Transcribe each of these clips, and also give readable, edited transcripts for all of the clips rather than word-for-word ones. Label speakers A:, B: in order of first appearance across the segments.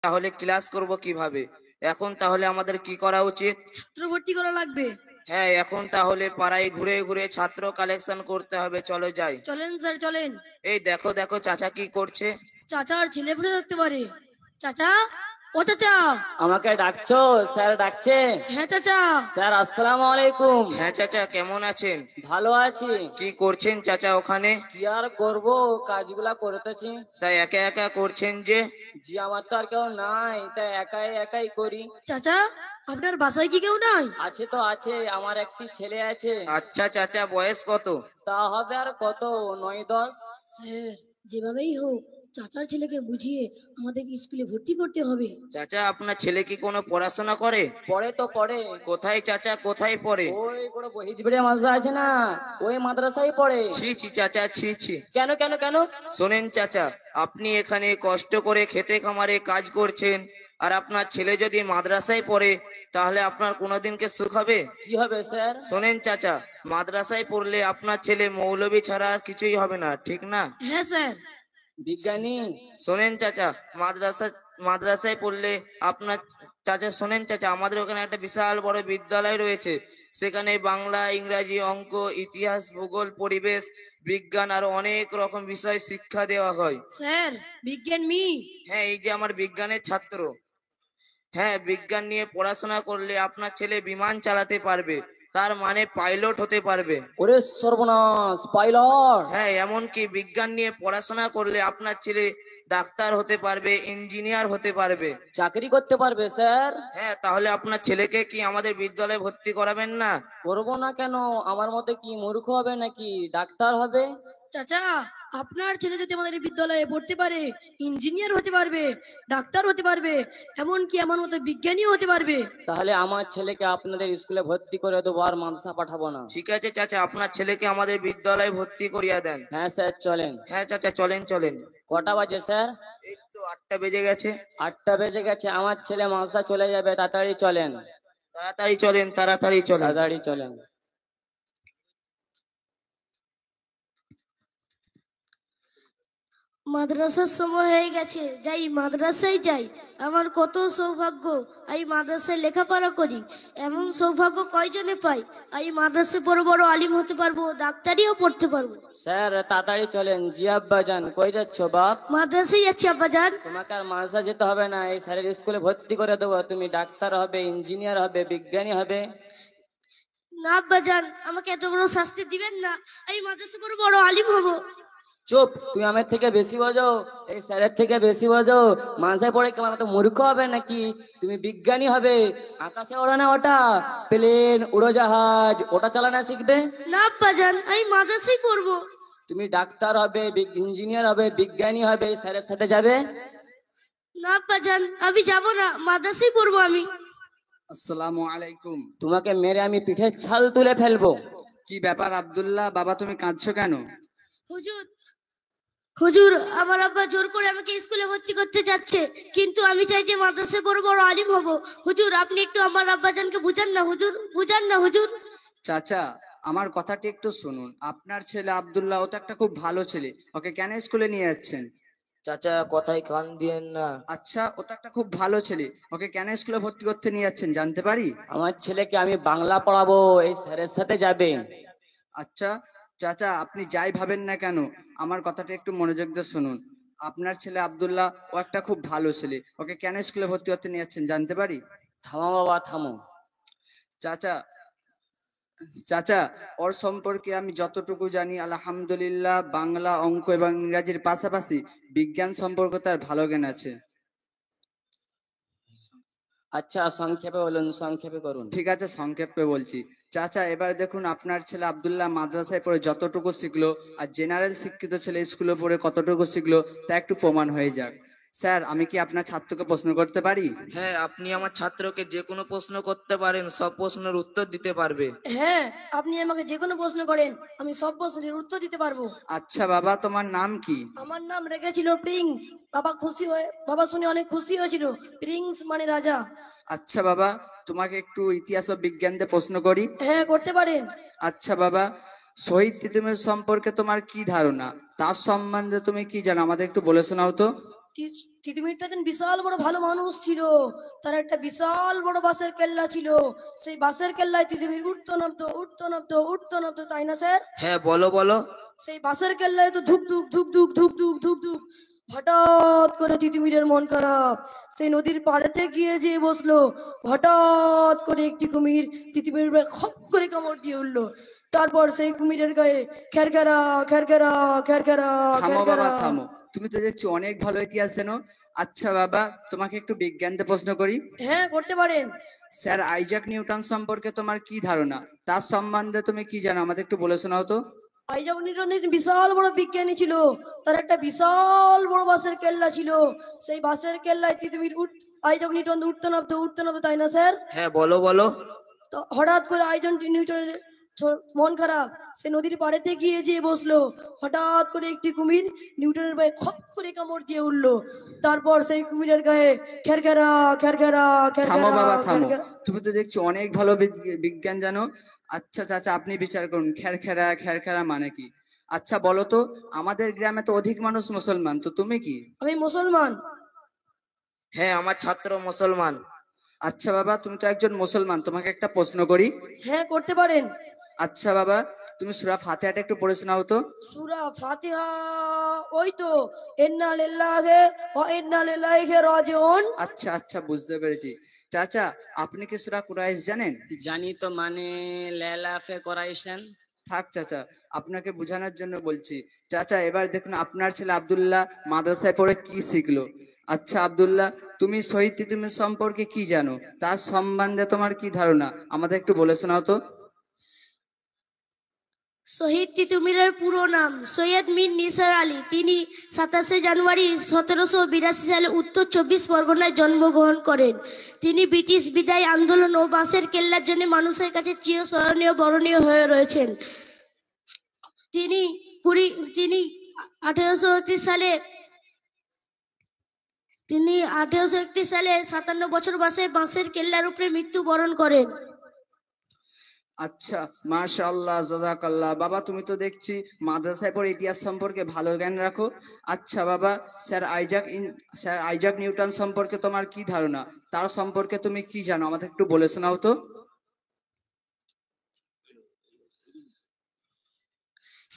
A: তাহলে ক্লাস করব কিভাবে? এখন তাহলে আমাদের কি করা উচিত?
B: ছাত্র ভর্তি করা লাগবে।
A: হ্যাঁ, এখন তাহলে পাড়ায় ঘুরে ঘুরে ছাত্র কালেকশন করতে হবে, চলো যাই।
B: চলেন স্যার চলেন।
A: এই দেখো দেখো চাচা কি করছে।
B: চাচার ছেলে বসে থাকতে পারে। চাচা, ও চাচা।
C: আমাকে ডাকছো? স্যার ডাকছে?
B: হ্যাঁ চাচা।
C: স্যার আসসালামু আলাইকুম।
A: হ্যাঁ চাচা, কেমন আছেন?
C: ভালো আছি।
A: কি করছেন চাচা ওখানে?
C: কি আর করবো, কাজগুলা করতেছি।
A: তাই একা একা করছেন যে?
C: জি আমার তো আর কেউ নাই, তাই একাই একাই করি।
B: চাচা, আপনার বাসায় কি কেউ নাই?
C: আছে তো আছে, আমার একটি ছেলে আছে।
A: আচ্ছা চাচা, বয়স কত?
C: তা হবে আর কত, 9-10।
B: স্যার, যেভাবেই হোক চাচার ছেলেকে বুঝিয়ে আমাদের স্কুলে ভর্তি করতে হবে।
A: চাচা, আপনার ছেলে কি কোনো পড়াশোনা করে?
C: পড়ে তো পড়ে।
A: কোথায় চাচা, কোথায় পড়ে?
C: ওই বড় হিজবিড়িয়া মাদ্রাসা আছে না, ওই মাদ্রাসায় পড়ে।
A: ছি ছি চাচা, ছি ছি।
C: কেন কেন কেন?
A: শোনেন চাচা, আপনি এখানে কষ্ট করে খেতে খামারে কাজ করছেন, আর আপনার ছেলে যদি মাদ্রাসায় পড়ে, তাহলে আপনার কোনোদিনকে সুখ হবে?
C: কি হবে স্যার?
A: শোনেন চাচা, মাদ্রাসায় পড়লে আপনার ছেলে মৌলবি ছাড়া আর কিছুই হবে না, ঠিক না?
B: হ্যাঁ স্যার।
C: বিজ্ঞানী।
A: শোনেন চাচা, মাদ্রাসায় পড়লে আপনার, চাচা শোনেন চাচা, আমাদের ওখানে একটা বিশাল বড় বিদ্যালয় রয়েছে। সেখানে বাংলা, ইংরাজি, অঙ্ক, ইতিহাস, ভূগোল, পরিবেশ বিজ্ঞান আর অনেক রকম বিষয় শিক্ষা দেওয়া হয়।
B: স্যার, বিজ্ঞান
A: হ্যাঁ, এই যে আমার বিজ্ঞানের ছাত্র। হ্যাঁ, বিজ্ঞান নিয়ে পড়াশোনা করলে আপনার ছেলে বিমান চালাতে পারবে, তার মানে পাইলট হতে পারবে।
C: ওরে সর্বনাশ, পাইলট!
A: হ্যাঁ, এমনকি বিজ্ঞান নিয়ে পড়াশোনা করলে আপনার ছেলে ডাক্তার হতে পারবে, ইঞ্জিনিয়ার হতে পারবে।
C: চাকরি করতে পারবে স্যার?
A: হ্যাঁ, তাহলে আপনার ছেলেকে কি আমাদের বিদ্যালয়ে ভর্তি করাবেন না?
C: করবো না কেন, আমার মতে কি মূর্খ হবে নাকি, ডাক্তার হবে।
B: চাচা, আপনার ছেলে যদি আমাদের এই বিদ্যালয়ে পড়তে পারে, ইঞ্জিনিয়ার হতে পারবে, ডাক্তার হতে পারবে, এমনকি আমার মতো বিজ্ঞানীও হতে পারবে।
C: তাহলে আমার ছেলেকে আপনাদের স্কুলে ভর্তি করে দেবো, আর মাদ্রাসা পাঠাবো না।
A: ঠিক আছে চাচা, আপনার ছেলেকে আমাদের বিদ্যালয়ে ভর্তি করিয়ে দেন।
C: হ্যাঁ স্যার চলেন।
A: হ্যাঁ চাচা, চলেন চলেন।
C: কটা বাজে স্যার?
A: এই তো 8টা বেজে গেছে।
C: 8টা বেজে গেছে, আমার ছেলে মাদ্রাসা চলে যাবে, তাড়াতাড়ি চলেন।
A: তাড়াতাড়ি চলেন, তাড়াতাড়ি চলেন।
C: তাড়াতাড়ি চলেন।
B: মাদ্রাসার সময় হয়ে গেছে, যাই মাদ্রাসায় যাই। আমার কত সৌভাগ্য, এই মাদ্রাসায় লেখাপড়া করি। এমন সৌভাগ্য কয়জনে পাই? এই মাদ্রাসায় বড় বড় আলিম হতে পারবো, ডাক্তারিও পড়তে পারবো।
C: স্যার তাড়াতাড়ি চলেন। জি আব্বাজান, কই যাচ্ছ বাপ?
B: মাদ্রাসায় যাচ্ছি আব্বাজান।
C: তোমাকে আর মাদ্রাসা যেতে হবে না, এই স্যারের স্কুলে ভর্তি করে দেবো। তুমি ডাক্তার হবে, ইঞ্জিনিয়ার হবে, বিজ্ঞানী হবে।
B: না আব্বাজান, আমাকে এত বড় শাস্তি দিবেন না। এই মাদ্রাসায় বড় বড় আলিম হব।
C: চুপ, তুমি আমার থেকে বেশি বোঝো, এই স্যারের থেকে বেশি বোঝো। মানসায় পড়ে কেমন তো মূর্খ হবে নাকি? তুমি বিজ্ঞানী হবে, আকাশে ওড়ে না ওটা, প্লেন, উড়োজাহাজ, ওটা চালানো শিখবে।
B: না আব্বাজান, আমি মাদ্রাসায় পড়বো।
C: তুমি ডাক্তার হবে, ইঞ্জিনিয়ার হবে, বিজ্ঞানী হবে, স্যারের সাথে যাবে।
B: না আব্বাজান, আমি যাব না, মাদ্রাসায় পড়বো আমি।
D: আসসালামু আলাইকুম।
C: তোমাকে মেরে আমি পিঠের ছাল তুলে ফেলবো।
D: কি ব্যাপার আব্দুল্লাহ, বাবা তুমি কাঁদছো কেন?
B: হুজুর, হুজুর, আমার আব্বা জোর করে আমাকে স্কুলে ভর্তি করতে যাচ্ছে, কিন্তু আমি চাই যে মাদ্রাসায় বড় বড় আলিম হব। হুজুর, আপনি একটু আমার আব্বাজানকে বুঝান না হুজুর, বুঝান না হুজুর।
D: চাচা, আমার কথাটি একটু শুনুন। আপনার ছেলে আব্দুল্লাহ, ও তো একটা খুব ভালো ছেলে, ওকে কেন স্কুলে নিয়ে যাচ্ছেন?
A: চাচা, কথায় কান দিয়েন না।
D: আচ্ছা, ও তো একটা খুব ভালো ছেলে, ওকে কেন স্কুলে ভর্তি করতে নিয়ে যাচ্ছেন জানতে পারি?
C: আমার ছেলেকে আমি বাংলা পড়াবো, এই স্যারের সাথে যাবে।
D: আচ্ছা চাচা, আপনি যাই ভাবেন না কেন, আমার কথাটা একটু মনোযোগ দিয়ে শুনুন। আপনার ছেলে আব্দুল্লাহ, ও একটা খুব ভালো ছেলে, ওকে কেন স্কুলে ভর্তি করতে নিয়ে যাচ্ছেন জানতে পারি?
C: থামো বাবা থামো।
D: চাচা, চাচা, ওর সম্পর্কে আমি যতটুকু জানি, আলহামদুলিল্লাহ, বাংলা, অঙ্ক এবং ইংরাজির পাশাপাশি বিজ্ঞান সম্পর্কে তার ভালো জ্ঞান আছে।
C: আচ্ছা সংক্ষেপে বলুন, সংক্ষেপে করুন।
D: ঠিক আছে, সংক্ষেপে বলছি। চাচা, এবার দেখুন, আপনার ছেলে আব্দুল্লাহ মাদ্রাসায় পড়ে যতটুকু শিখলো, আর জেনারেল শিক্ষিত ছেলে স্কুলে পড়ে কতটুকু শিখলো, তা একটু প্রমাণ হয়ে যাক। স্যার, আমি কি আপনার ছাত্রকে প্রশ্ন করতে পারি?
A: হ্যাঁ, আপনি আমার ছাত্রকে যে কোনো প্রশ্ন করতে পারেন, সব প্রশ্নের উত্তর দিতে পারবে।
B: হ্যাঁ, আপনি আমাকে যে কোনো প্রশ্ন করেন, আমি সব প্রশ্নের উত্তর দিতে পারবো।
D: আচ্ছা বাবা, তোমার নাম কি?
B: আমার নাম রেখেছিল প্রিন্স। বাবা শুনে অনেক খুশি হয়েছিল। প্রিন্স মানে রাজা।
D: আচ্ছা বাবা, তোমাকে একটু ইতিহাস ও বিজ্ঞান দিয়ে প্রশ্ন করি।
B: হ্যাঁ, করতে পারেন।
D: আচ্ছা বাবা, শহীদ তিতুমির সম্পর্কে তোমার কি ধারণা, তার সম্বন্ধে তুমি কি জানো, আমাদের একটু বলে শোনাও তো।
B: তিতুমির তো একজন বিশাল বড় ভালো মানুষ ছিল। তার একটা বিশাল বড় বাঁশের কেল্লা ছিল। সেই বাঁশের কেল্লায় তিতুমির উঠতো নামতো উঠতো নামতো উঠতো নামতো, তাই না স্যার?
A: হ্যাঁ, বলো বলো।
B: সেই বাঁশের কেল্লায় তো ধুক ধুক ধুক ধুক ধুক ধুক ধুক ধুক। হঠাৎ করে তিতুমিরের মন খারাপ। সেই নদীর পাড়েতে গিয়ে যে বসলো। হঠাৎ করে একটি কুমির তিতুমিরের গায়ে খপ করে কামড় দিয়ে উঠলো। তারপর সেই কুমিরের গায়ে খেরখেরা খেরখেরা খেরখেরা
D: থামো বাবা
B: খেরখেরা।
D: থামো, তুমি তো দেখছি অনেক ভালো ইতিহাস জানো। আচ্ছা বাবা, তোমাকে একটু বিজ্ঞানতে প্রশ্ন করি।
B: হ্যাঁ, করতে পারেন।
D: স্যার আইজাক নিউটন সম্পর্কে তোমার কি ধারণা? তার সম্বন্ধে তুমি কি জানো, আমাদের একটু বলে শোনাও তো।
B: আইজাক নিউটন একজন বিশাল বড় বিজ্ঞানী ছিল। তার একটা বিশাল বড় বাঁশের কেল্লা ছিল। সেই বাঁশের কেল্লায় তিতুমির আইজাক নিউটন উঠতে নামতো, তাই না স্যার?
A: হ্যাঁ, বলো বলো।
B: তো হঠাৎ করে আইজাক নিউটনের মন খারাপ। সে নদীর পাড়েতে গিয়ে যে বসলো। হঠাৎ করে একটি কুমির নিউটনের গায়ে খপ করে কামড় দিয়ে উঠলো। তারপর সেই কুমিরের গায়ে খেরখেরা খেরখেরা
D: থামো
B: খেরখেরা
D: বাবা থামো,
B: খেরখেরা।
D: তুমি তো দেখছি অনেক ভালো বিজ্ঞান জানো। আচ্ছা চাচা, আপনি বিচার করুন খেরখেরা খেরখেরা মানে কি। আচ্ছা বলো তো, আমাদের গ্রামে তো অধিক মানুষ মুসলমান, তো তুমি কি?
B: আমি মুসলমান।
A: হ্যাঁ, আমার ছাত্র মুসলমান।
D: আচ্ছা বাবা, তুমি তো একজন মুসলমান, তোমাকে একটা প্রশ্ন করি।
B: হ্যাঁ, করতে পারেন।
D: আচ্ছা বাবা, তুমি সূরা ফাতিহাটা একটু পড়ে শোনাও তো।
B: সূরা ফাতিহা। ওই তো, ইন্না লিল্লাহি ওয়া ইন্না ইলাইহি রাজিউন।
D: আচ্ছা আচ্ছা, বুঝতে পেরেছি। চাচা, আপনি কি সূরা কুরাইশ জানেন?
C: জানি তো, মানে লেলাফে করাইছেন।
D: থাক চাচা, আপনাকে বোঝানোর জন্য বলছি। চাচা এবার দেখুন, আপনার ছেলে আব্দুল্লাহ মাদ্রাসায় পড়ে কি শিখলো। আচ্ছা আব্দুল্লাহ, তুমি শহীদ তিতুমির সম্পর্কে কি জানো, তার সম্বন্ধে তোমার কি ধারণা, আমাদের একটু বলে শোনাও তো।
B: শহীদ তিতুমিরের পুরো নাম সৈয়দ মীর নিসার আলী। তিনি 27 জানুয়ারি 1782 সালে উত্তর 24 পরগনায় জন্মগ্রহণ করেন। তিনি ব্রিটিশ বিদায় আন্দোলন ও বাঁশের কেল্লার জন্য মানুষের কাছে চিরস্মরণীয় বরণীয় হয়ে রয়েছেন। তিনি তিনি 1831 সালে 57 বছর বয়সে বাঁশের কেল্লার উপরে মৃত্যুবরণ করেন।
D: আচ্ছা, মাশাআল্লাহ, জাযাকাল্লাহ। বাবা তুমি তো দেখছি মাদ্রাসায় পড়ে ইতিহাস সম্পর্কে ভালো জ্ঞান রাখো। আচ্ছা বাবা, স্যার আইজাক নিউটন সম্পর্কে তোমার কি ধারণা, তার সম্পর্কে তুমি কি জানো, আমাদের একটু বলে শোনাও তো।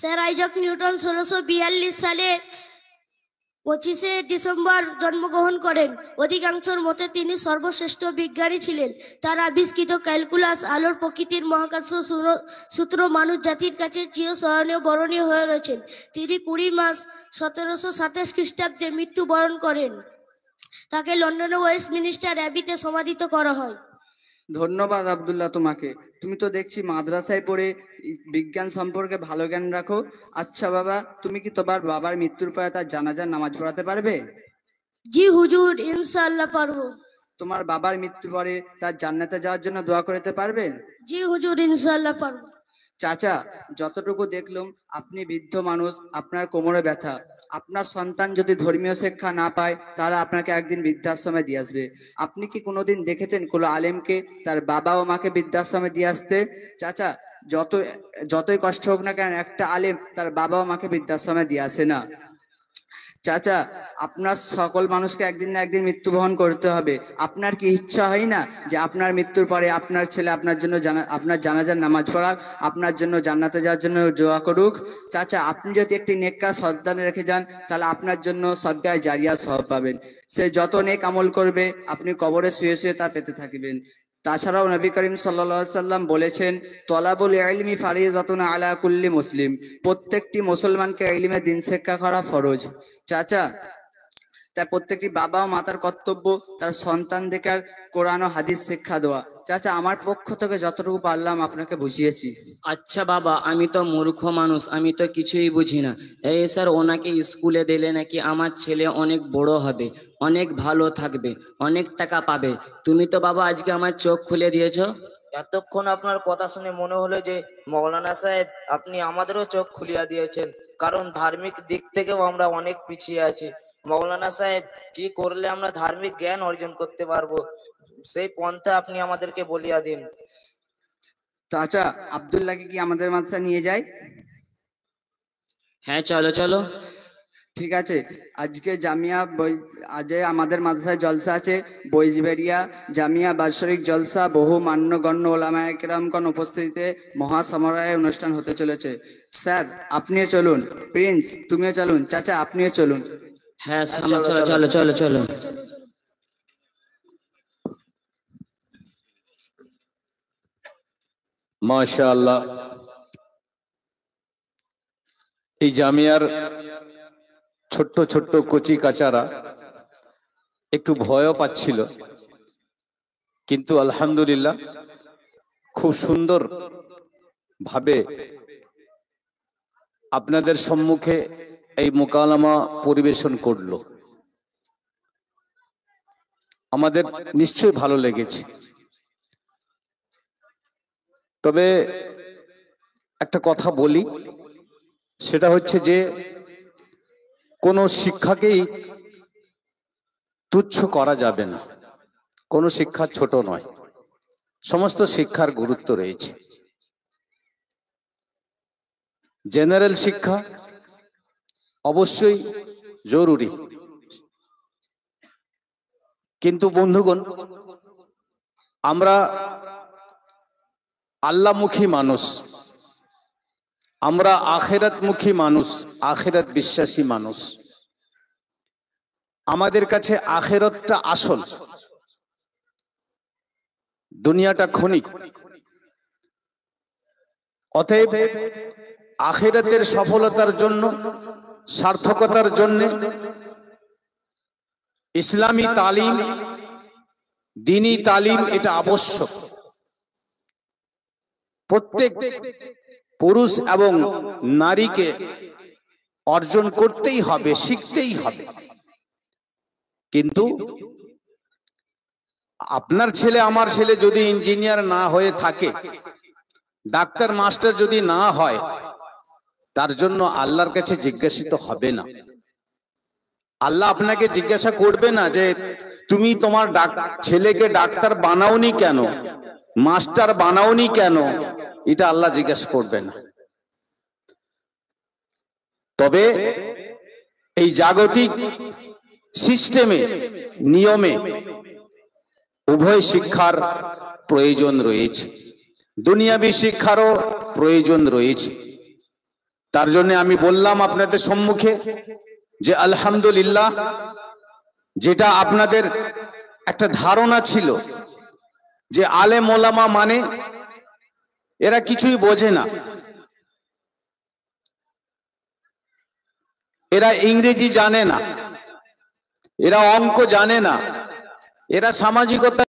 B: স্যার আইজাক নিউটন 1642 সালে 25 ডিসেম্বর জন্মগ্রহণ করেন। অধিকাংশের মতে তিনি সর্বশ্রেষ্ঠ বিজ্ঞানী ছিলেন। তার আবিষ্কৃত ক্যালকুলাস, আলোর প্রকৃতির মহাকাশ সূত্র মানব জাতির কাছে চিরস্মরণীয় বরণীয় হয়ে রয়েছেন। তিনি 20 মার্চ 1727 খ্রিস্টাব্দে মৃত্যুবরণ করেন। তাকে লন্ডনের ওয়েস্টমিনিস্টার অ্যাবিতে সমাধিত করা হয়।
D: ধন্যবাদ আব্দুল্লাহ তোমাকে, তুমি তো দেখছি মাদ্রাসায় পড়ে বিজ্ঞান সম্পর্কে ভালো জ্ঞান রাখো। আচ্ছা বাবা, তুমি কি তোমার বাবার মৃত্যুর পরে তার জানাজার নামাজ পড়াতে পারবে?
B: জি হুজুর, ইনশাআল্লাহ পারবো।
D: তোমার বাবার মৃত্যুর পরে তার জান্নাতে যাওয়ার জন্য দোয়া করতে পারবেন?
B: জি হুজুর, ইনশাআল্লাহ পারবো।
D: চাচা, যতটুকু দেখলাম আপনি বৃদ্ধ মানুষ, আপনার কোমরে ব্যথা, আপনার সন্তান যদি ধর্মীয় শিক্ষা না পায় তাহলে আপনাকে একদিন বৃদ্ধাশ্রমে দিয়ে আসবে। আপনি কি কোনোদিন দেখেছেন কোনো আলেমকে তার বাবা ও মাকে বৃদ্ধাশ্রমে দিয়ে আসতে? চাচা, যতই কষ্ট হোক না কেন, একটা আলেম তার বাবা ও মাকে বৃদ্ধাশ্রমে দিয়ে আসে না। চাচা, আপনার সকল মানুষকে একদিন না একদিন মৃত্যুবরণ করতে হবে। আপনার কি ইচ্ছা হয় না যে আপনার মৃত্যুর পরে আপনার ছেলে আপনার জন্য আপনার জানাজার নামাজ পড়াক, আপনার জন্য জান্নাতে যাওয়ার জন্য দোয়া করুক? চাচা, আপনি যদি একটি নেককার সন্তান রেখে যান তাহলে আপনার জন্য সদকায়ে জারিয়া সওয়াব পাবেন। সে যত নেক আমল করবে আপনি কবরে শুয়ে শুয়ে তা পেতে থাকবেন। তাছাড়াও নবী করিম সাল্লাল্লাহু আলাইহি সাল্লাম বলেছেন, তলাবুল ইলমি ফারিযাতুন আলা কুল্লি মুসলিম, প্রত্যেকটি মুসলমানকে ইলমে দ্বীন শিক্ষা করা ফরজ। চাচা, তাই প্রত্যেকটি বাবা ও মাতার কর্তব্য তার সন্তানদেরকে কোরআন ও হাদিস শিক্ষা দেওয়া। চাচা, আমার পক্ষ থেকে যতটুকু পারলাম আপনাকে বুঝিয়েছি।
C: আচ্ছা বাবা, আমি তো মূর্খ মানুষ, আমি তো কিছুই বুঝি না। এই স্যার, ওনাকে স্কুলে দিলে নাকি আমার ছেলে অনেক বড় হবে, অনেক ভালো থাকবে, অনেক টাকা পাবে। তুমি তো বাবা আজকে আমার চোখ খুলে দিয়েছো।
A: এতক্ষণ আপনার কথা শুনে মনে হলো যে মৌলানা সাহেব আপনি আমাদেরও চোখ খুলিয়া দিয়েছেন, কারণ ধার্মিক দিক থেকেও আমরা অনেক পিছিয়ে আছি। মৌলানা সাহেব, কি করলে আমরা ধার্মিক জ্ঞান অর্জন করতে পারবো, সেই পন্থা আপনি আমাদেরকে বলিয়া দিন।
D: চাচা, আব্দুল্লাহকে কি আমাদের মাদ্রাসা নিয়ে যায়?
C: হ্যাঁ, চলো চলো।
D: ঠিক আছে, আজকে আজ আমাদের মাদ্রাসায় জলসা আছে। বইজবেরিয়া জামিয়া বাৎসরিক জলসা, বহু মান্যগণ্য ওলামায়ে কেরামগণ উপস্থিতিতে মহাসমারোহে অনুষ্ঠান হতে চলেছে। স্যার আপনিও চলুন, প্রিন্স তুমিও চলুন, চাচা আপনিও চলুন।
C: হ্যাঁ চলো চলো চলো চলো চলো।
E: মাশাআল্লাহ, এই জামিয়ার ছোট্ট ছোট্ট কচি কাচারা একটু ভয়ও পাচ্ছিল, কিন্তু আলহামদুলিল্লাহ খুব সুন্দর ভাবে আপনাদের সম্মুখে এই মোকালামা পরিবেশন করলো। আমাদের নিশ্চয়ই ভালো লেগেছে। তবে একটা কথা বলি, সেটা হচ্ছে যে কোনো শিক্ষাকেই তুচ্ছ করা যাবে না। কোনো শিক্ষা ছোট নয়, সমস্ত শিক্ষার গুরুত্ব রয়েছে। জেনারেল শিক্ষা অবশ্যই জরুরি, কিন্তু বন্ধুগণ আমরা আল্লাহমুখী মানুষ, আমরা আখিরাতমুখী মানুষ, আখিরাত বিশ্বাসী মানুষ। আমাদের কাছে আখিরাতটা আসল, দুনিয়াটা ক্ষণিক। অতএব আখিরাতের সফলতার জন্য, সার্থকতার জন্য ইসলামী তালিম, দ্বীনি তালিম এটা আবশ্যক। প্রত্যেক পুরুষ এবং নারীকে অর্জন করতেই হবে, শিখতেই হবে। কিন্তু আপনার ছেলে, আমার ছেলে যদি ইঞ্জিনিয়ার না হয়ে থাকে, ডাক্তার মাস্টার যদি না হয়, তার জন্য আল্লাহর কাছে জিজ্ঞাসিত হবে না। আল্লাহ আপনাকে জিজ্ঞাসা করবে না যে তুমি তোমার ছেলেকে ডাক্তার বানাওনি কেন, মাস্টার বানাওনি কেন, এটা আল্লাহ জিজ্ঞাসা করবে না। তবে এই জাগতিক সিস্টেমে, নিয়মে উভয় শিক্ষার প্রয়োজন রয়েছে, দুনিয়াবী শিক্ষারও প্রয়োজন রয়েছে। তার জন্য আমি বললাম আপনাদের সম্মুখে যে আলহামদুলিল্লাহ, যেটা আপনাদের একটা ধারণা ছিল যে আলেম ওলামা মানে এরা কিছুই বোঝে না, এরা ইংরেজি জানে না, এরা অঙ্ক জানে না, এরা সামাজিকতা